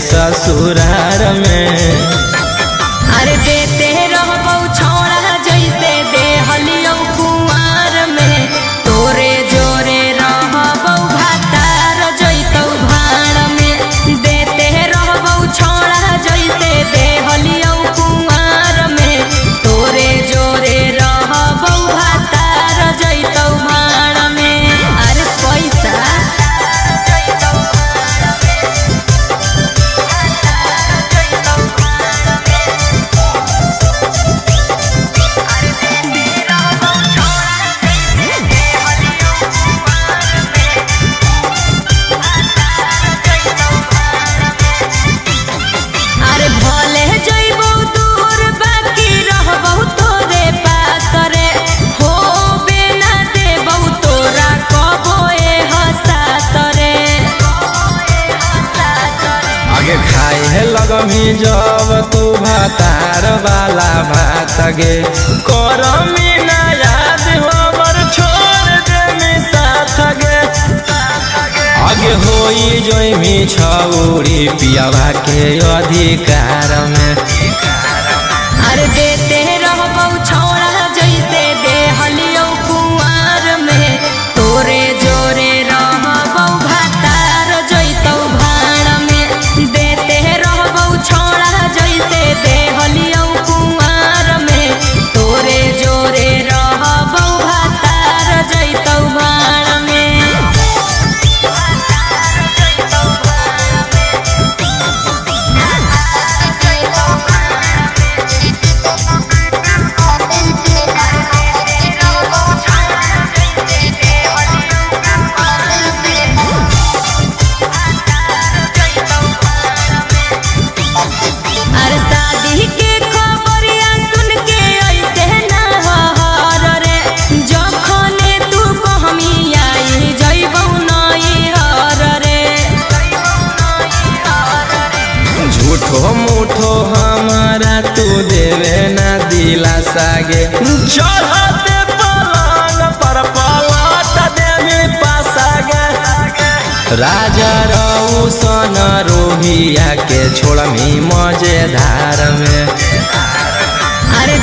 ससुरार में। अरे देते रहबौ छोड़ा जैसे देहलियौ कुंवार में, तोरे जोरे रहबौ भातार जैतौ भाड़ में। देते रहबौ छोड़ा जैसे देहलियौ कुंवार में, तोरे जोरे रहबौ भातार जैतौ भाड़ में। अरे पैसा खाए लगमी जब तू भातार वाला भात गे, करमी ना याद हमर छोड़ दे मी साथ गे। आगे होई जोइमी छौरी पियावा के अधिकार में। अरे देते रहबौ छोड़ा जैसे देहलियौ कुंवार में, तोरे जोरे रहबौ भातार जैतौ भाड़ में। देते रहबौ छोड़ा जैसे देहलियौ कुंवार में, तोरे जोरे रहबौ भातार जैतौ भाड़ में। झूठो मूठो हमारा तू देवे ना दिलासा गे, चढ़ते पलंग पर पलट देवी पासा गे। राजा रौशन रोहिया के छोड़मी मजेदार में। अरे